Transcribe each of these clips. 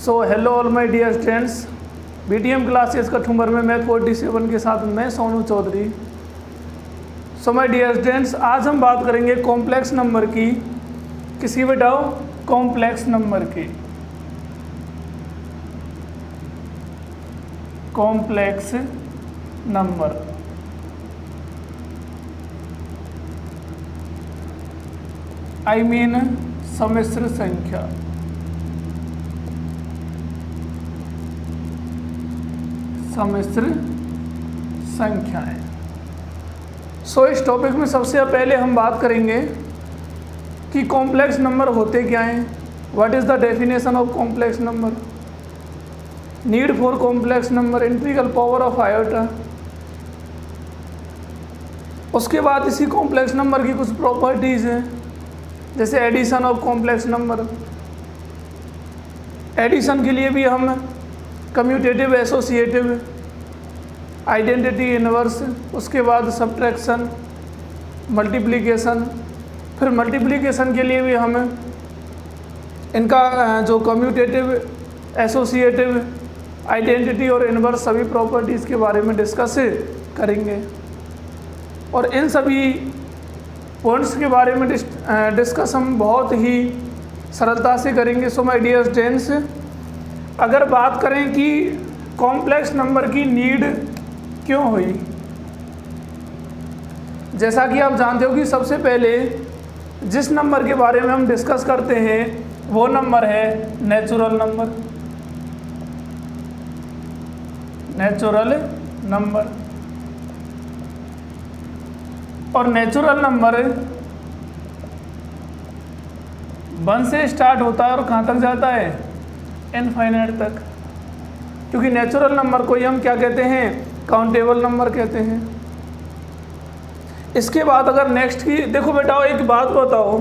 So hello all my dear students, BTM classes Kathumbar में math 47 के साथ मैं Sonu Chaudhary. So my dear students, आज हम बात करेंगे कॉम्प्लेक्स नंबर की। किसकी बताओ? कॉम्प्लेक्स नंबर की। कॉम्प्लेक्स नंबर आई मीन सम्मिश्र संख्या। सम्मिश्र संख्याएं। सो इस टॉपिक में सबसे पहले हम बात करेंगे कि कॉम्प्लेक्स नंबर होते क्या हैं। What is the definition of complex number, need for complex number, integral power of iota. उसके बाद इसी कॉम्प्लेक्स नंबर की कुछ प्रॉपर्टीज़ हैं, जैसे addition of complex number. Addition के लिए भी हम कम्यूटेटिव, एसोसिएटिव, आइडेंटिटी इनवर्स, उसके बाद सब्ट्रैक्शन, मल्टीप्लिकेशन। फिर मल्टीप्लिकेशन के लिए भी हम इनका जो कम्यूटेटिव, एसोसिएटिव, आइडेंटिटी और इनवर्स सभी प्रॉपर्टीज़ के बारे में डिस्कस करेंगे और इन सभी पॉइंट्स के बारे में डिस्कस हम बहुत ही सरलता से करेंगे। सो माय डियर स्टूडेंट्स, अगर बात करें कि कॉम्प्लेक्स नंबर की नीड क्यों हुई, जैसा कि आप जानते हो कि सबसे पहले जिस नंबर के बारे में हम डिस्कस करते हैं वो नंबर है नेचुरल नंबर। नेचुरल नंबर और नेचुरल नंबर 1 से स्टार्ट होता है और कहाँ तक जाता है? इनफाइनाइट तक। क्योंकि नेचुरल नंबर को ही हम क्या कहते हैं? काउंटेबल नंबर कहते हैं। इसके बाद अगर नेक्स्ट की देखो बेटा, एक बात बताओ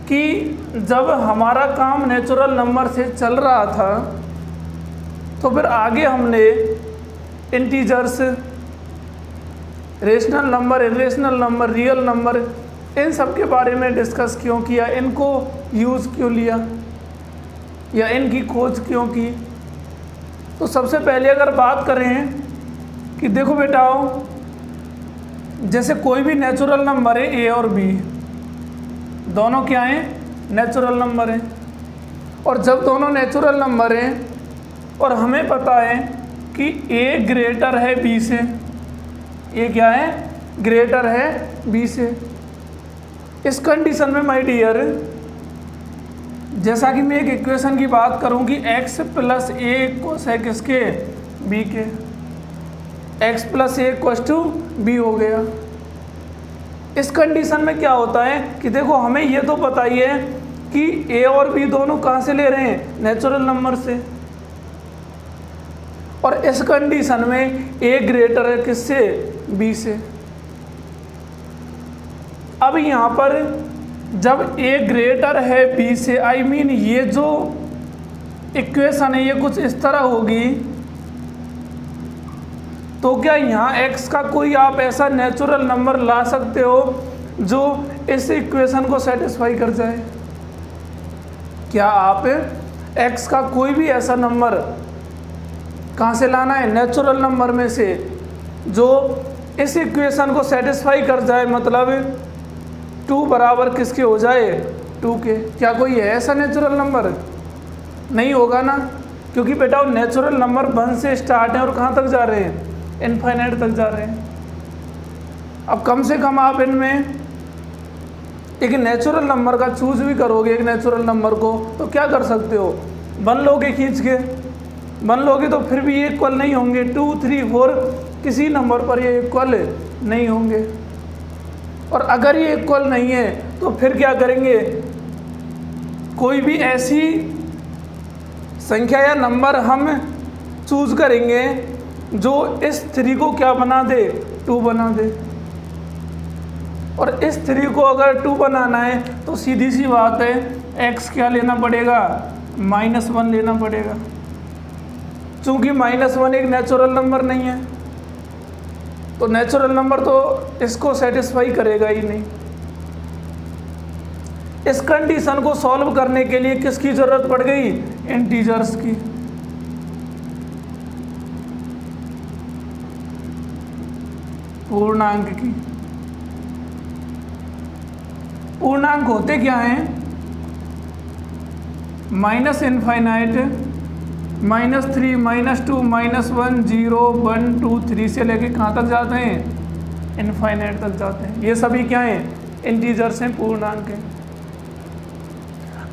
कि जब हमारा काम नेचुरल नंबर से चल रहा था तो फिर आगे हमने integers, rational number, irrational number, real number, इन सब के बारे में डिस्कस क्यों किया? इनको यूज़ क्यों लिया या इनकी खोज क्यों की? तो सबसे पहले अगर बात करें कि देखो बेटाओ, जैसे कोई भी नेचुरल नंबर है, ए और बी दोनों क्या हैं? नेचुरल नंबर हैं। और जब दोनों नेचुरल नंबर हैं और हमें पता है कि ए ग्रेटर है बी से, ये क्या है? ग्रेटर है बी से। इस कंडीशन में माय डियर, जैसा कि मैं एक इक्वेशन की बात करूं कि x प्लस ए इक्वल्स है किसके? b के। x plus a equals to b हो गया। इस कंडीशन में क्या होता है कि देखो, हमें ये तो पता ही है कि a और b दोनों कहाँ से ले रहे हैं? नेचुरल नंबर से। और इस कंडीशन में a ग्रेटर है किससे? b से। अब यहाँ पर जब a ग्रेटर है b से, आई मीन ये जो इक्वेशन है ये कुछ इस तरह होगी, तो क्या यहाँ x का कोई आप ऐसा नेचुरल नंबर ला सकते हो जो इस इक्वेशन को सेटिस्फाई कर जाए? क्या आप x का कोई भी ऐसा नंबर कहाँ से लाना है? नेचुरल नंबर में से, जो इस इक्वेशन को सेटिस्फाई कर जाए, मतलब 2 बराबर किसके हो जाए? 2 के। क्या कोई है ऐसा नेचुरल नंबर? नहीं होगा ना, क्योंकि बेटा नेचुरल नंबर 1 से स्टार्ट है और कहाँ तक जा रहे हैं? इनफाइनाइट तक जा रहे हैं। अब कम से कम आप इनमें एक नेचुरल नंबर का चूज भी करोगे, एक नेचुरल नंबर को, तो क्या कर सकते हो? 1 लोगे खींच के, 1 लोगे तो फिर भी ये इक्वल नहीं होंगे। 2, 3, 4 किसी नंबर पर ये इक्वल नहीं होंगे। और अगर ये इक्वल नहीं है तो फिर क्या करेंगे? कोई भी ऐसी संख्या या नंबर हम चूज करेंगे जो इस 3 को क्या बना दे? 2 बना दे। और इस 3 को अगर 2 बनाना है तो सीधी सी बात है, x क्या लेना पड़ेगा? -1 लेना पड़ेगा। चूंकि -1 एक नेचुरल नंबर नहीं है, तो नेचुरल नंबर तो इसको सेटिस्फाई करेगा ही नहीं। इस कंडीशन को सॉल्व करने के लिए किसकी ज़रूरत पड़ गई? इंटीजर्स की। पूर्णांक की। पूर्णांक होते क्या हैं? -∞, -3, -2, -1, 0, 1, 2, 3 से लेके कहाँ तक जाते हैं? इनफाइनाइट तक जाते हैं। ये सभी क्या हैं? इंटीजर्स हैं, पूर्णांक हैं।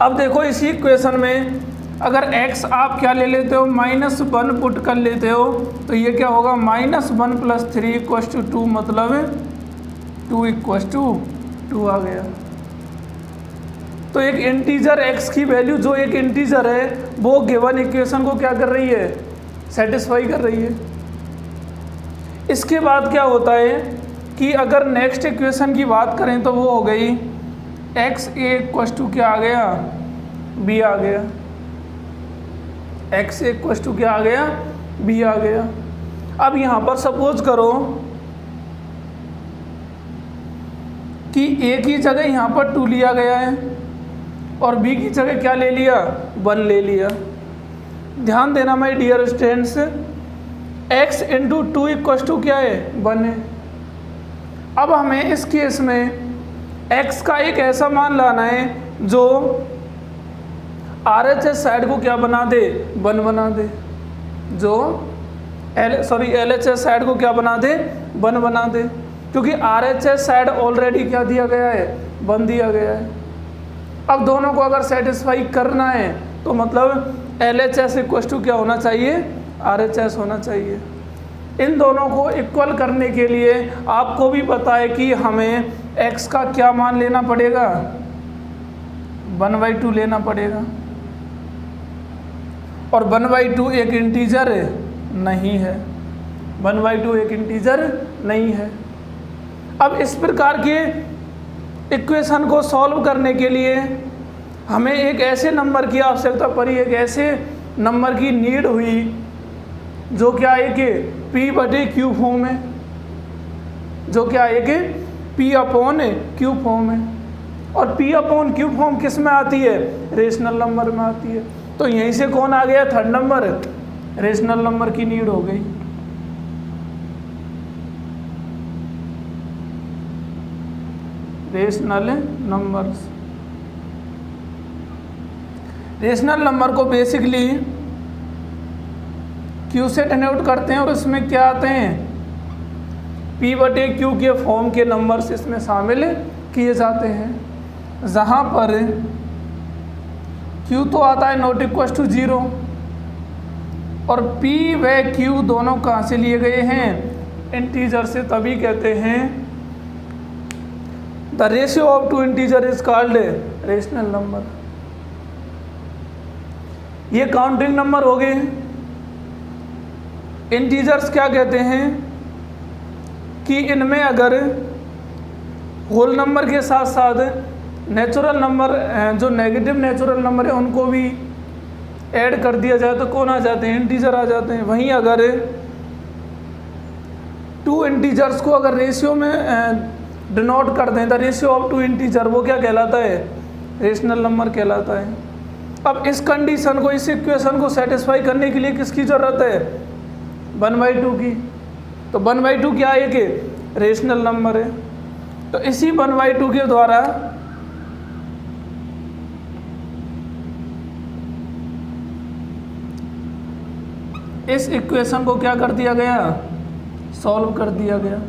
अब देखो इसी इक्वेशन में अगर x आप क्या ले लेते हो? -1 पुट कर लेते हो तो ये क्या होगा? -1 + 3 = 2, मतलब 2 = 2 आ गया। तो एक इंटीजर x की वैल्यू, जो एक इंटीजर है, वो गिवन इक्वेशन को क्या कर रही है? सेटिस्फाई कर रही है। इसके बाद क्या होता है कि अगर नेक्स्ट इक्वेशन की बात करें तो वो हो गई x = क्या आ गया? b आ गया। x = क्या आ गया? b आ गया। अब यहाँ पर सपोज करो कि a की जगह यहाँ पर 2 लिया गया है और b की जगह क्या ले लिया? 1 ले लिया। ध्यान देना माय डियर स्टूडेंट्स, x × 2 = क्या है? 1 है। अब हमें इस केस में x का एक ऐसा मान लाना है जो RHS साइड को क्या बना दे? 1 बना दे। जो LHS साइड को क्या बना दे? 1 बना दे, क्योंकि RHS साइड ऑलरेडी क्या दिया गया है? 1 दिया गया है। अब दोनों को अगर सेटिस्फाई करना है तो मतलब LHS = क्या होना चाहिए? RHS होना चाहिए। इन दोनों को इक्वल करने के लिए आपको भी पता है कि हमें x का क्या मान लेना पड़ेगा? 1/2 लेना पड़ेगा। और 1/2 एक इंटीजर नहीं है। 1/2 एक इंटीजर नहीं है। अब इस प्रकार के इक्वेशन को सॉल्व करने के लिए हमें एक ऐसे नंबर की आवश्यकता पड़ी, एक ऐसे नंबर की नीड हुई जो क्या है कि p/q फॉर्म है, जो क्या है कि p/q फॉर्म है। और p/q फॉर्म किस में आती है? रेशनल नंबर में आती है। तो यहीं से कौन आ गया? थर्ड नंबर, रेशनल नंबर की नीड हो गई। Rational numbers. रेशनल नंबर को बेसिकली Q से डिनोट करते हैं और इसमें क्या आते हैं? p/q के फॉर्म के नंबर्स इसमें शामिल किए जाते हैं, जहाँ पर Q तो आता है ≠ 0 और p व q दोनों कहाँ से लिए गए हैं? इंटीजर से। तभी कहते हैं the ratio of 2 integer is called rational number. ये काउंटिंग नंबर हो गए। इंटीजर्स क्या कहते हैं कि इनमें अगर होल नंबर के साथ साथ नेचुरल नंबर, जो नेगेटिव नेचुरल नंबर है, उनको भी ऐड कर दिया जाए तो कौन आ जाते हैं? इंटीजर आ जाते हैं। वहीं अगर 2 इंटीजर्स को अगर रेशियो में डिनोट कर दें, द रेशियो ऑफ 2 इंटीजर, वो क्या कहलाता है? रेशनल नंबर कहलाता है। अब इस कंडीशन को, इस इक्वेशन को सेटिस्फाई करने के लिए किसकी ज़रूरत है? 1/2 की। तो 1/2 क्या है कि रेशनल नंबर है। तो इसी 1/2 के द्वारा इस इक्वेशन को क्या कर दिया गया? सॉल्व कर दिया गया।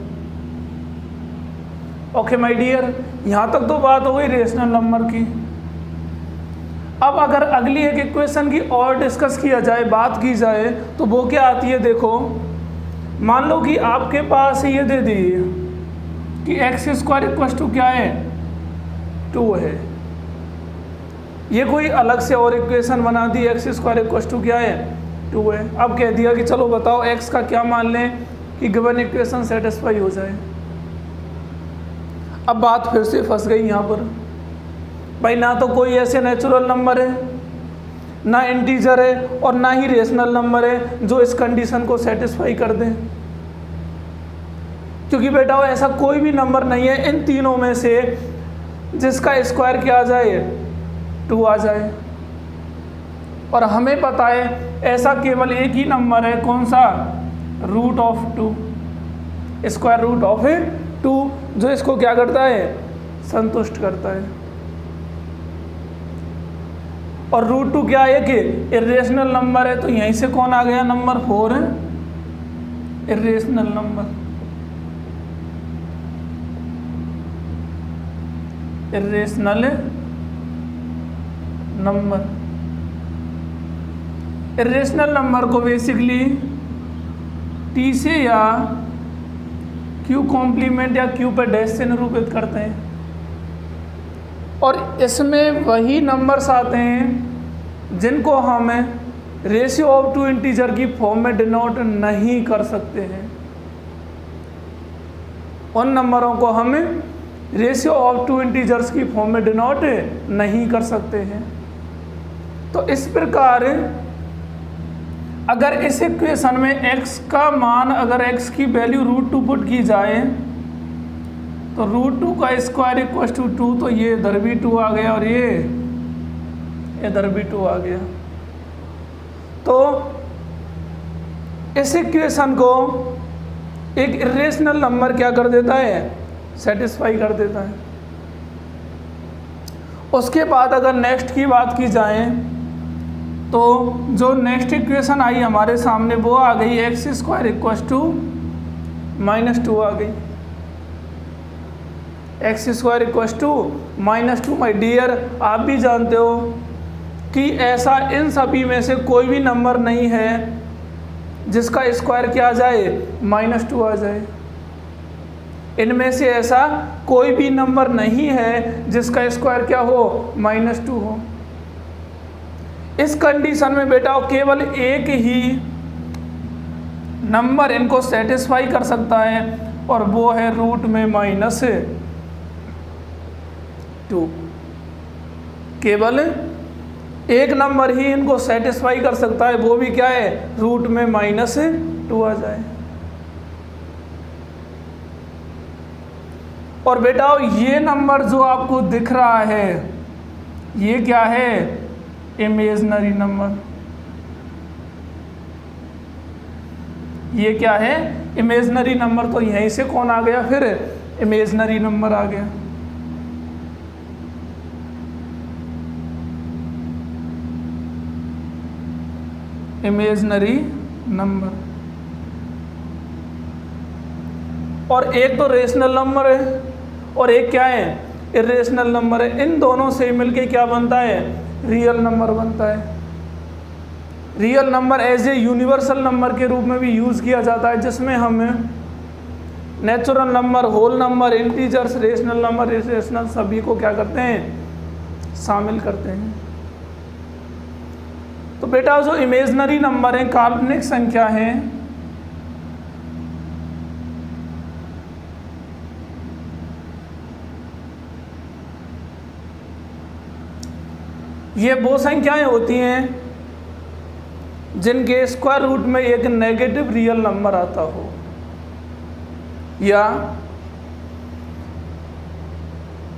ओके माय डियर, यहाँ तक तो बात हो गई रेशनल नंबर की। अब अगर अगली एक इक्वेशन की और डिस्कस किया जाए, बात की जाए, तो वो क्या आती है? देखो, मान लो कि आपके पास ये दे दी कि x² = क्या है? 2 है। ये कोई अलग से और इक्वेशन बना दी, x² = क्या है? 2 है। अब कह दिया कि चलो बताओ x का क्या मान लें कि गिवन इक्वेशन सेटिस्फाई हो जाए। अब बात फिर से फंस गई यहाँ पर। भाई ना तो कोई ऐसे नेचुरल नंबर है, ना इंटीजर है, और ना ही रेशनल नंबर है जो इस कंडीशन को सेटिस्फाई कर दें। क्योंकि बेटा ऐसा कोई भी नंबर नहीं है इन तीनों में से जिसका स्क्वायर क्या आ जाए? 2 आ जाए। और हमें पता है ऐसा केवल एक ही नंबर है, कौन सा, root of 2, square root of 2, जो इसको क्या करता है, संतुष्ट करता है। और रूट 2 क्या है कि इर्रेशनल नंबर है, तो यहीं से कौन आ गया, नंबर 4 है, irrational number. Irrational number, irrational number को बेसिकली टी से या क्यू कॉम्प्लीमेंट या क्यू पर डैश से निरूपित करते हैं, और इसमें वही नंबर्स आते हैं जिनको हम रेशियो ऑफ 2 इंटीजर की फॉर्म में डिनोट नहीं कर सकते हैं। उन नंबरों को हम रेशियो ऑफ 2 इंटीजर्स की फॉर्म में डिनोट नहीं कर सकते हैं। तो इस प्रकार अगर इस इक्वेशन में x का मान, अगर x की वैल्यू √2 पुट की जाए तो √2 का स्क्वायर इक्वल टू 2, तो ये इधर भी 2 आ गया और ये इधर भी 2 आ गया। तो इस इक्वेशन को एक इर्रेशनल नंबर क्या कर देता है, सेटिस्फाई कर देता है। उसके बाद अगर नेक्स्ट की बात की जाए तो जो नेक्स्ट इक्वेशन आई हमारे सामने वो आ गई एक्स स्क्वायर इक्वल टू -2 आ गई। X square equal to -2 my dear, आप भी जानते हो कि ऐसा इन सभी में से कोई भी नंबर नहीं है जिसका स्क्वायर क्या आ जाए, -2 आ जाए। इनमें से ऐसा कोई भी नंबर नहीं है जिसका स्क्वायर क्या हो, -2 हो। इस कंडीशन में बेटा केवल एक ही नंबर इनको सेटिस्फाई कर सकता है और वो है रूट में -2। केवल एक नंबर ही इनको सेटिस्फाई कर सकता है, वो भी क्या है, रूट में -2 आ जाए। और बेटा ये नंबर जो आपको दिख रहा है ये क्या है, इमेजिनरी नंबर। ये क्या है, इमेजिनरी नंबर। तो यहीं से कौन आ गया, फिर इमेजिनरी नंबर आ गया। Imaginary number. और एक तो रेशनल नंबर है और एक क्या है, इर्रेशनल नंबर है। इन दोनों से मिलके क्या बनता है, रियल नंबर बनता है। Real number as a universal number के रूप में भी यूज़ किया जाता है, जिसमें हम natural number, whole number, integers, rational number, irrational सभी को क्या करते हैं, शामिल करते हैं। तो बेटा जो इमेजिनरी नंबर है, काल्पनिक संख्या है, ये वो संख्याएं होती हैं जिनके स्क्वायर रूट में एक नेगेटिव रियल नंबर आता हो, या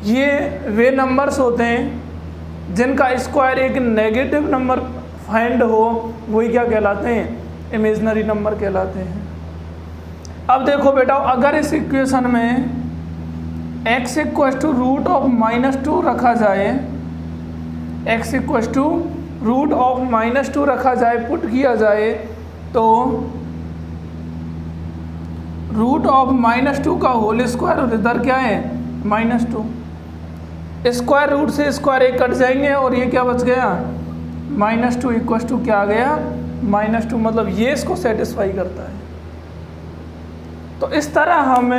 ये वे नंबर्स होते हैं जिनका स्क्वायर एक नेगेटिव नंबर फाइंड हो, वही क्या कहलाते हैं, इमेजिनरी नंबर कहलाते हैं। अब देखो बेटा, अगर इस इक्वेशन में x equal to root of -2 रखा जाए, x equal to root of -2 रखा जाए, पुट किया जाए, तो रूट ऑफ -2 का होल स्क्वायर और इधर क्या है, -2। स्क्वायर रूट से स्क्वायर एक कट जाएंगे और ये क्या बच गया, -2 इक्वल टू क्या आ गया, -2। मतलब ये इसको सेटिस्फाई करता है। तो इस तरह हम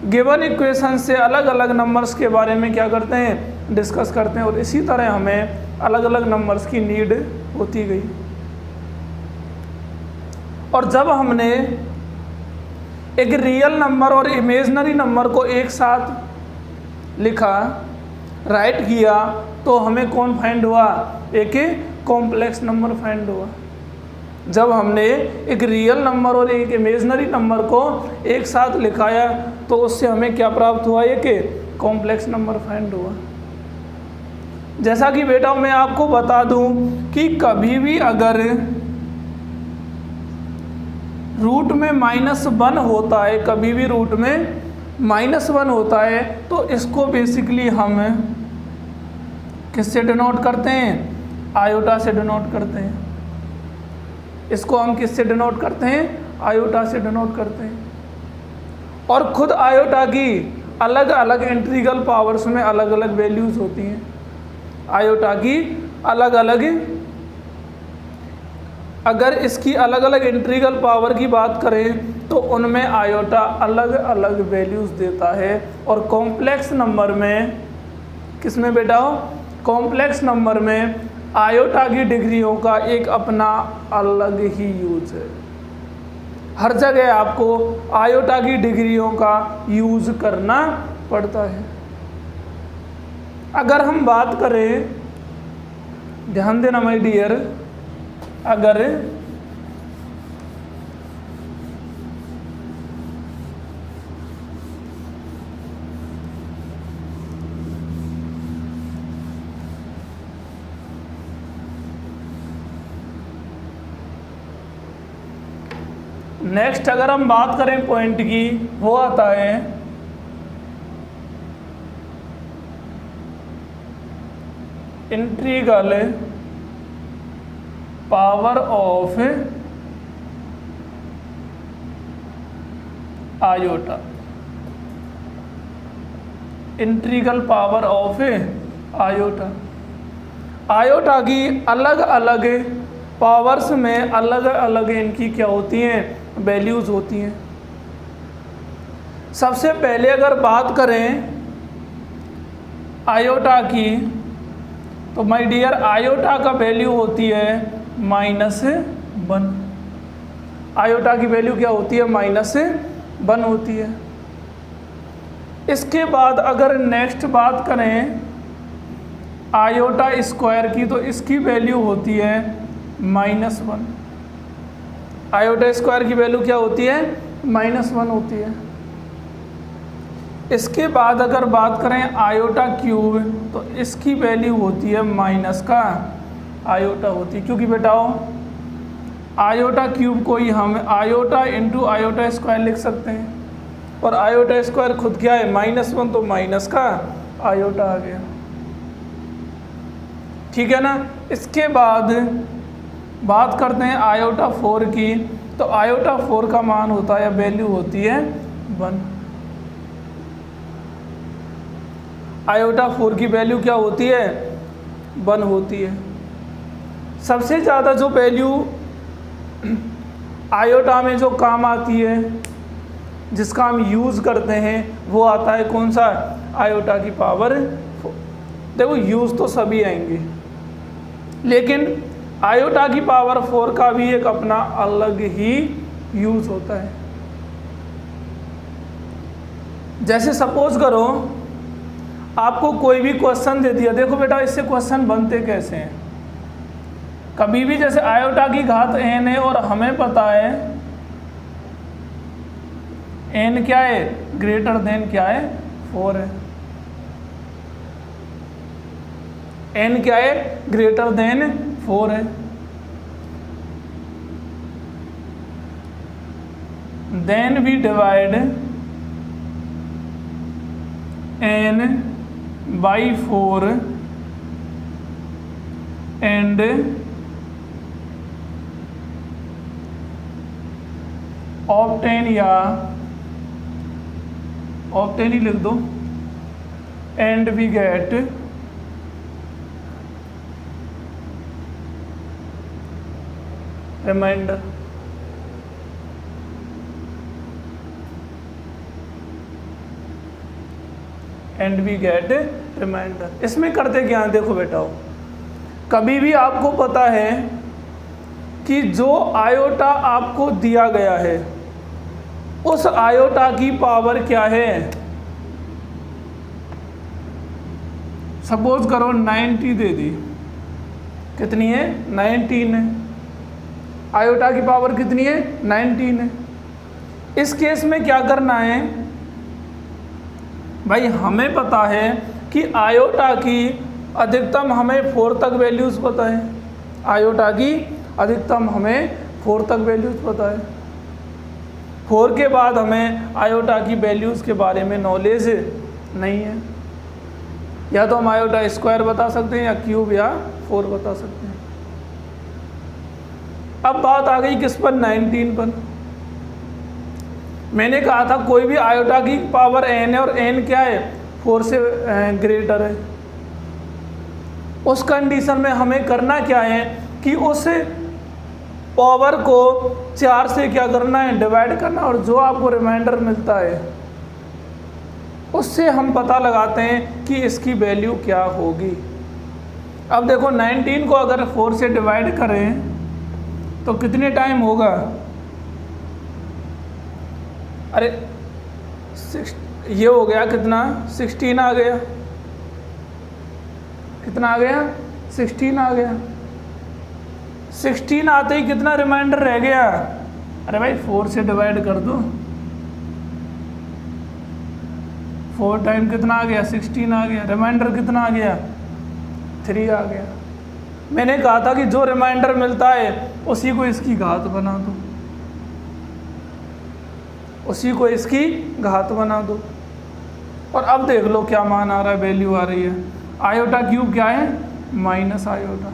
गिवन इक्वेशन से अलग अलग नंबर्स के बारे में क्या करते हैं, डिस्कस करते हैं, और इसी तरह हमें अलग अलग नंबर्स की नीड होती गई। और जब हमने एक रियल नंबर और इमेजिनरी नंबर को एक साथ लिखा, राइट किया, तो हमें कौन फाइंड हुआ, एक कॉम्प्लेक्स नंबर फाइंड हुआ। जब हमने एक रियल नंबर और एक इमेजिनरी नंबर को एक साथ लिखाया तो उससे हमें क्या प्राप्त हुआ, एक कॉम्प्लेक्स नंबर फाइंड हुआ। जैसा कि बेटा मैं आपको बता दूं कि कभी भी अगर रूट में -1 होता है, कभी भी रूट में -1 होता है, तो इसको बेसिकली हम किससे डिनोट करते हैं? आयोटा से डिनोट करते हैं। इसको हम किससे डिनोट करते हैं? आयोटा से डिनोट करते हैं। और खुद आयोटा की अलग अलग इंटीग्रल पावर्स में अलग अलग वैल्यूज़ होती हैं। आयोटा की अलग अलग, अगर इसकी अलग अलग इंटीग्रल पावर की बात करें तो उनमें आयोटा अलग अलग वैल्यूज़ देता है। और कॉम्प्लेक्स नंबर में, किसमें बेटा? कॉम्प्लेक्स नंबर में आयोटा की डिग्रियों का एक अपना अलग ही यूज है। हर जगह आपको आयोटा की डिग्रियों का यूज करना पड़ता है। अगर हम बात करें, ध्यान देना माय डियर, अगर नेक्स्ट अगर हम बात करें पॉइंट की, वो आता है integral power of iota. Integral power of iota. Iota की अलग अलग पावर्स में अलग अलग इनकी क्या होती हैं? वैल्यूज़ होती हैं। सबसे पहले अगर बात करें आयोटा की, तो माय डियर आयोटा का वैल्यू होती है -1। आयोटा की वैल्यू क्या होती है? -1 होती है। इसके बाद अगर नेक्स्ट बात करें आयोटा स्क्वायर की, तो इसकी वैल्यू होती है -1। आयोटा स्क्वायर की वैल्यू क्या होती है? -1 होती है। इसके बाद अगर बात करें आयोटा क्यूब, तो इसकी वैल्यू होती है माइनस का आयोटा होती है, क्योंकि बेटाओ आयोटा क्यूब को ही हम आयोटा इंटू आयोटा स्क्वायर लिख सकते हैं, और आयोटा स्क्वायर खुद क्या है? -1, तो माइनस का आयोटा आ गया। ठीक है ना। इसके बाद बात करते हैं आयोटा 4 की, तो आयोटा 4 का मान होता है, वैल्यू होती है 1। आयोटा 4 की वैल्यू क्या होती है? 1 होती है। सबसे ज़्यादा जो वैल्यू आयोटा में जो काम आती है, जिसका हम यूज़ करते हैं, वो आता है कौन सा? आयोटा की पावर 4। देखो यूज़ तो सभी आएंगे, लेकिन आयोटा की पावर 4 का भी एक अपना अलग ही यूज़ होता है। जैसे सपोज करो आपको कोई भी क्वेश्चन दे दिया, देखो बेटा इससे क्वेश्चन बनते कैसे हैं। कभी भी जैसे आयोटा की घात n है और हमें पता है n क्या है? ग्रेटर देन क्या है? 4 है। n क्या है? ग्रेटर देन 4 है। Then we divide n by 4 and obtain, या ऑब्टेन ही लिख दो, and we get remainder. And we get remainder. इसमें करते क्या है? देखो बेटा, कभी भी आपको पता है कि जो आयोटा आपको दिया गया है उस आयोटा की पावर क्या है? सपोज करो 90 दे दी, कितनी है? 19 है। आयोटा की पावर कितनी है? 19 है। इस केस में क्या करना है भाई? हमें पता है कि आयोटा की अधिकतम हमें 4 तक वैल्यूज़ पता है, आयोटा की अधिकतम हमें 4 तक वैल्यूज़ पता है। 4 के बाद हमें आयोटा की वैल्यूज़ के बारे में नॉलेज नहीं है। या तो हम आयोटा स्क्वायर बता सकते हैं या क्यूब या 4 बता सकते हैं। अब बात आ गई किस पर, 19 पर। मैंने कहा था कोई भी आयोटा की पावर n है और n क्या है, 4 से ग्रेटर है। उस कंडीशन में हमें करना क्या है कि उस पावर को 4 से क्या करना है, डिवाइड करना, और जो आपको रिमाइंडर मिलता है उससे हम पता लगाते हैं कि इसकी वैल्यू क्या होगी। अब देखो 19 को अगर 4 से डिवाइड करें तो कितने टाइम होगा, अरे ये हो गया कितना, 16 आ गया। कितना आ गया, 16 आ गया। 16 आते ही कितना रिमाइंडर रह गया, अरे भाई 4 से डिवाइड कर दो, 4 टाइम कितना आ गया, 16 आ गया। रिमाइंडर कितना आ गया, 3 आ गया। मैंने कहा था कि जो रिमाइंडर मिलता है उसी को इसकी घात बना दो, उसी को इसकी घात बना दो। और अब देख लो क्या मान आ रहा है, वैल्यू आ रही है। आयोटा क्यूब क्या है, माइनस आयोटा।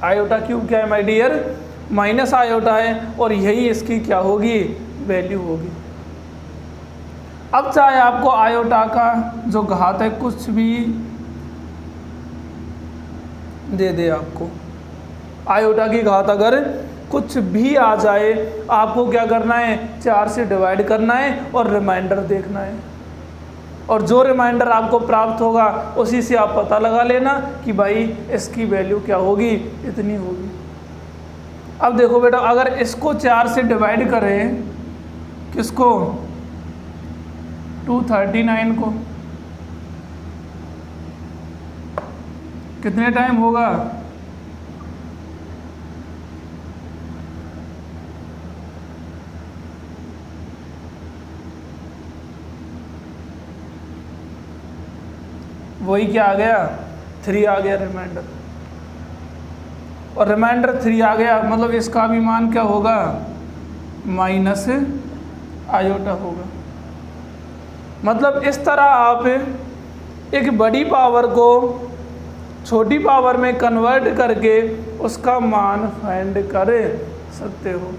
आयोटा क्यूब क्या है माय डियर, माइनस आयोटा है, और यही इसकी क्या होगी, वैल्यू होगी। अब चाहे आपको आयोटा का जो घात है कुछ भी दे दे, आपको आयोटा की घात अगर कुछ भी आ जाए, आपको क्या करना है, 4 से डिवाइड करना है और रिमाइंडर देखना है। और जो रिमाइंडर आपको प्राप्त होगा उसी से आप पता लगा लेना कि भाई इसकी वैल्यू क्या होगी, इतनी होगी। अब देखो बेटा, अगर इसको 4 से डिवाइड करें, किसको, 239 को, कितने टाइम होगा, वही क्या आ गया, 3 आ गया रिमाइंडर। और रिमाइंडर 3 आ गया, मतलब इसका भी मान क्या होगा, माइनस आयोटा होगा। मतलब इस तरह आप एक बड़ी पावर को छोटी पावर में कन्वर्ट करके उसका मान फाइंड कर सकते हो।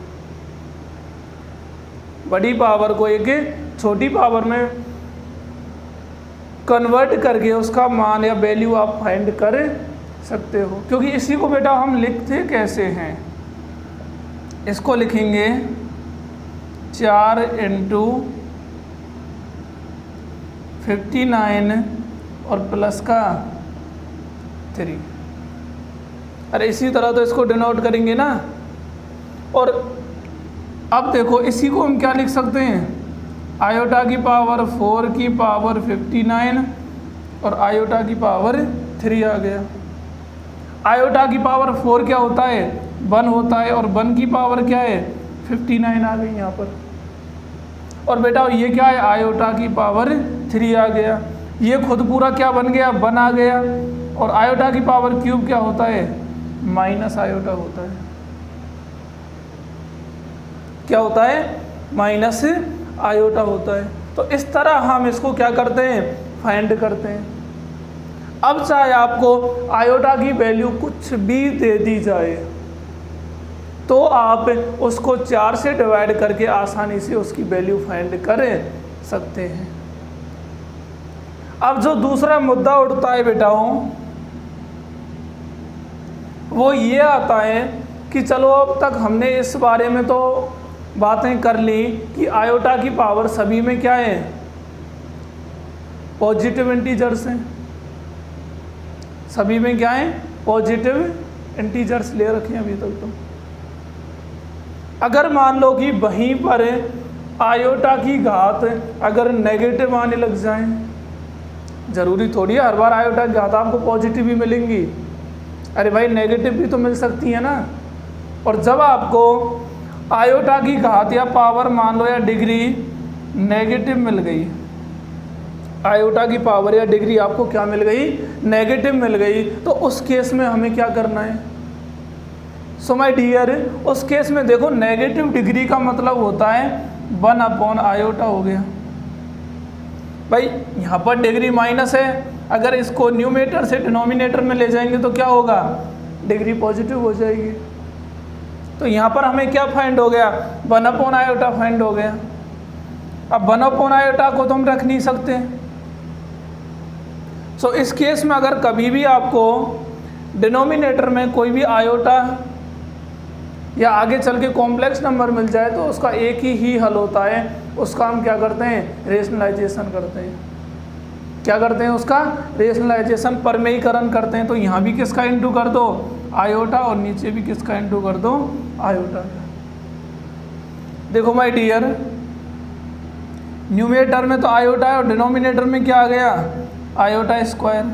बड़ी पावर को एक छोटी पावर में कन्वर्ट करके उसका मान या वैल्यू आप फाइंड कर सकते हो। क्योंकि इसी को बेटा हम लिखते कैसे हैं, इसको लिखेंगे 4 × 59 और प्लस का 3। अरे इसी तरह तो इसको डिनोट करेंगे ना। और अब देखो इसी को हम क्या लिख सकते हैं, आयोटा की पावर 4 की पावर 59 और आयोटा की पावर 3 आ गया। आयोटा की पावर 4 क्या होता है, 1 होता है, और 1 की पावर क्या है, 59 आ गई यहाँ पर। और बेटा ये क्या है, आयोटा की पावर 3 आ गया। ये खुद पूरा क्या बन गया, 1 आ गया। और आयोटा की पावर क्यूब क्या होता है, माइनस आयोटा होता है। क्या होता है, माइनस आयोटा होता है। तो इस तरह हम इसको क्या करते हैं, फाइंड करते हैं। अब चाहे आपको आयोटा की वैल्यू कुछ भी दे दी जाए तो आप उसको 4 से डिवाइड करके आसानी से उसकी वैल्यू फाइंड कर सकते हैं। अब जो दूसरा मुद्दा उठता है बेटाओं, वो ये आता है कि चलो अब तक हमने इस बारे में तो बातें कर ली कि आयोटा की पावर सभी में क्या है, पॉजिटिव इंटीजर्स हैं। सभी में क्या है, पॉजिटिव इंटीजर्स ले रखे हैं अभी तक तो। अगर मान लो कि वहीं पर आयोटा की घात अगर नेगेटिव आने लग जाए, ज़रूरी थोड़ी है हर बार आयोटा की घात आपको पॉजिटिव ही मिलेंगी। अरे भाई नेगेटिव भी तो मिल सकती है ना। और जब आपको आयोटा की घात या पावर मान लो या डिग्री नेगेटिव मिल गई, आयोटा की पावर या डिग्री आपको क्या मिल गई, नेगेटिव मिल गई, तो उस केस में हमें क्या करना है। सो माय डियर, उस केस में देखो नेगेटिव डिग्री का मतलब होता है 1 आयोटा हो गया। भाई यहाँ पर डिग्री माइनस है, अगर इसको न्यूमेटर से डिनोमिनेटर में ले जाएंगे तो क्या होगा, डिग्री पॉजिटिव हो जाएगी। तो यहाँ पर हमें क्या फाइंड हो गया, 1 आयोटा फाइंड हो गया। अब 1 आयोटा को तो हम रख नहीं सकते। सो इस केस में अगर कभी भी आपको डिनोमिनेटर में कोई भी आयोटा या आगे चल के कॉम्प्लेक्स नंबर मिल जाए तो उसका एक ही हल होता है, उसका हम क्या करते हैं, रेशनलाइजेशन करते हैं। क्या करते हैं, उसका रेशनलाइजेशन, परमेयीकरण करते हैं। तो यहाँ भी किसका इंटू कर दो, आयोटा, और नीचे भी किसका इंटू कर दो, आयोटा। देखो माय डियर, न्यूमरेटर में तो आयोटा है और डिनोमिनेटर में क्या आ गया, आयोटा स्क्वायर।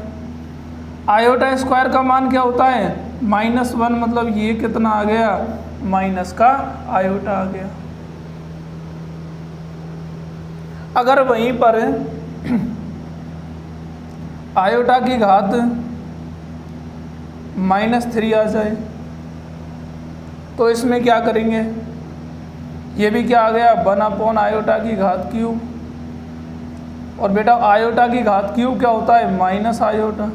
आयोटा स्क्वायर का मान क्या होता है, -1, मतलब ये कितना आ गया, माइनस का आयोटा आ गया। अगर वहीं पर आयोटा की घात -3 आ जाए तो इसमें क्या करेंगे, ये भी क्या आ गया, 1 आयोटा की घात क्यूब। और बेटा आयोटा की घात क्यूब क्या होता है, माइनस आयोटा।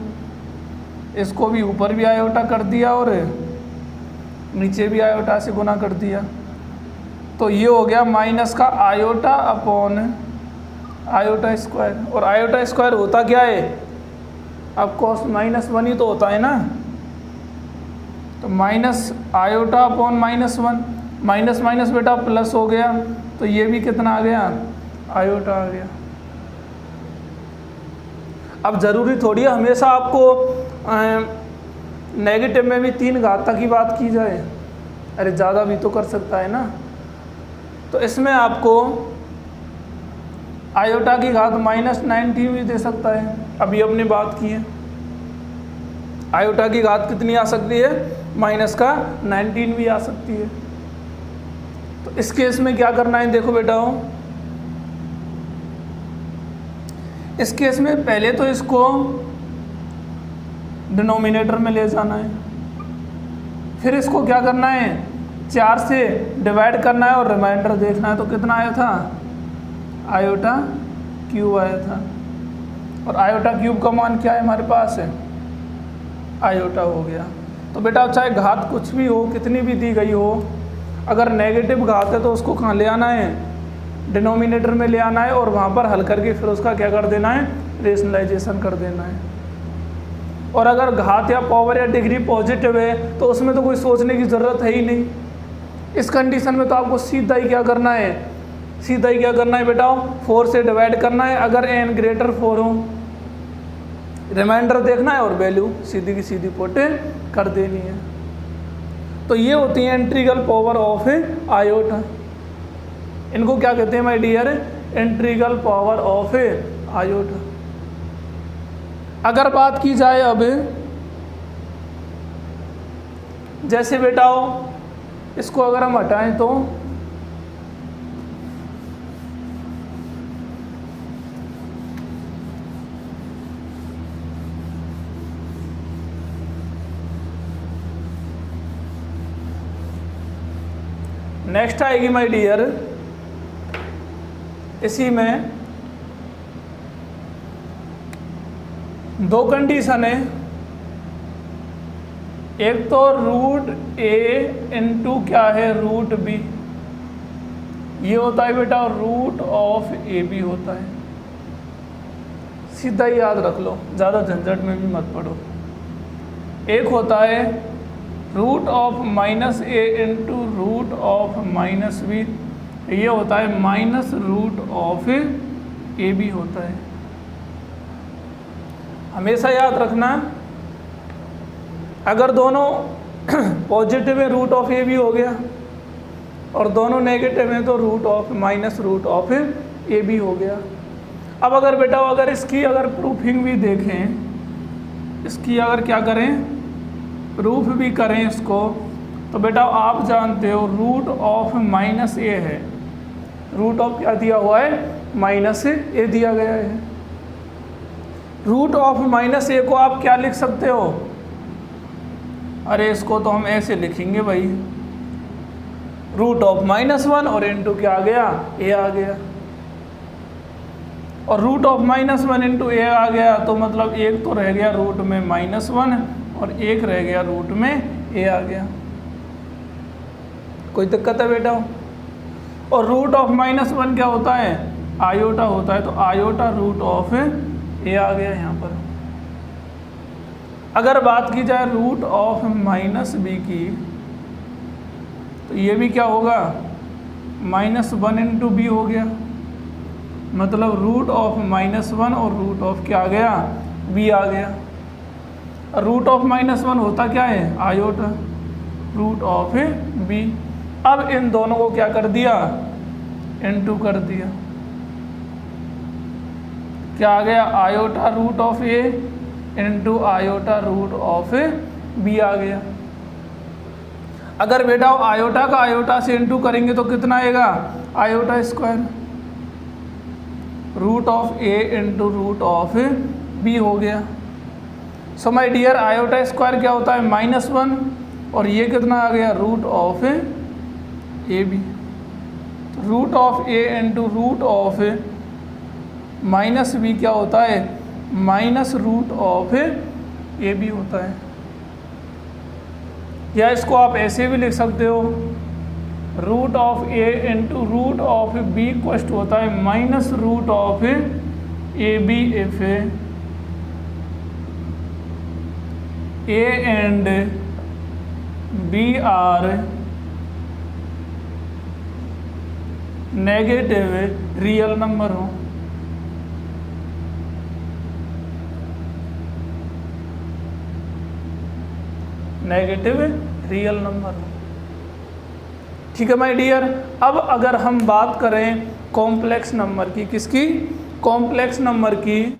इसको भी ऊपर भी आयोटा कर दिया और नीचे भी आयोटा से गुना कर दिया, तो ये हो गया माइनस का आयोटा अपॉन आयोटा स्क्वायर। और आयोटा स्क्वायर होता क्या है, अब कॉस -1 ही तो होता है ना, तो minus iota upon -1, minus minus बेटा प्लस हो गया, तो ये भी कितना आ गया, आयोटा आ गया। अब ज़रूरी थोड़ी है हमेशा आपको नेगेटिव में भी 3 घात तक की बात की जाए, अरे ज़्यादा भी तो कर सकता है ना। तो इसमें आपको आयोटा की घात -19 भी दे सकता है, अभी हमने बात की है। आयोटा की घात कितनी आ सकती है, -19 भी आ सकती है। तो इस केस में क्या करना है, देखो बेटा इस केस में पहले तो इसको डिनोमिनेटर में ले जाना है, फिर इसको क्या करना है, 4 से डिवाइड करना है और रिमाइंडर देखना है। तो कितना आया था, आयोटा क्यूब आया था। और आयोटा क्यूब का मान क्या है हमारे पास है, आयोटा हो गया। तो बेटा चाहे घात कुछ भी हो, कितनी भी दी गई हो, अगर नेगेटिव घात है तो उसको कहाँ ले आना है, डिनोमिनेटर में ले आना है और वहाँ पर हल करके फिर उसका क्या कर देना है, रेशनलाइजेशन कर देना है। और अगर घात या पावर या डिग्री पॉजिटिव है तो उसमें तो कोई सोचने की ज़रूरत है ही नहीं। इस कंडीशन में तो आपको सीधा ही क्या करना है, सीधा ही क्या करना है बेटा, 4 से डिवाइड करना है अगर n > 4 हो, रिमाइंडर देखना है और वैल्यू सीधी की सीधी पुट कर देनी है। तो ये होती है इंटीग्रल पावर ऑफ आयोटा। इनको क्या कहते हैं my dear, integral power of iota. अगर बात की जाए अब जैसे बेटा इसको अगर हम हटाएं तो नेक्स्ट आएगी माय डियर, इसी में 2 कंडीशन है। एक तो √a इंटू क्या है, √b, ये होता है बेटा √ab होता है। सीधा ही याद रख लो, ज़्यादा झंझट में भी मत पड़ो। एक होता है √-a इंटू √-b, ये होता है -√ab होता है। हमेशा याद रखना, अगर दोनों पॉजिटिव है √ab हो गया और दोनों नेगेटिव हैं तो -√ab हो गया। अब अगर बेटा अगर इसकी अगर प्रूफिंग भी देखें, इसकी अगर क्या करें, प्रूफ भी करें इसको, तो बेटा आप जानते हो √-a है, √of क्या दिया हुआ है, -a दिया गया है। रूट ऑफ -a को आप क्या लिख सकते हो? अरे इसको तो हम ऐसे लिखेंगे भाई, रूट ऑफ -1 और इनटू क्या आ गया, a आ गया। और रूट ऑफ -1 इंटू a आ गया तो मतलब एक तो रह गया रूट में -1 और एक रह गया रूट में a आ गया। कोई दिक्कत है बेटा? और रूट ऑफ -1 क्या होता है? आयोटा होता है, तो आयोटा रूट ऑफ a आ गया यहाँ पर। अगर बात की जाए रूट ऑफ -b की, तो ये भी क्या होगा, -1 इंटू b हो गया, मतलब रूट ऑफ -1 और रूट ऑफ क्या आ गया, b आ गया। रूट ऑफ -1 होता क्या है, आयोटा, रूट ऑफ b। अब इन दोनों को क्या कर दिया, इनटू कर दिया, क्या आ गया, iota root of a into iota root of b आ गया। अगर बेटा आयोटा का आयोटा से इनटू करेंगे तो कितना आएगा, iota square, root of a into root of b हो गया। So my dear, iota square क्या होता है, -1 और ये कितना आ गया, root of a b। Root of a into root of -b क्या होता है, minus root of a b होता है। या इसको आप ऐसे भी लिख सकते हो, root of a into root of b equal होता है minus root of a b if a and b are negative real number हो। नेगेटिव रियल नंबर हो। ठीक है माय डियर। अब अगर हम बात करें कॉम्प्लेक्स नंबर की, किसकी, कॉम्प्लेक्स नंबर की,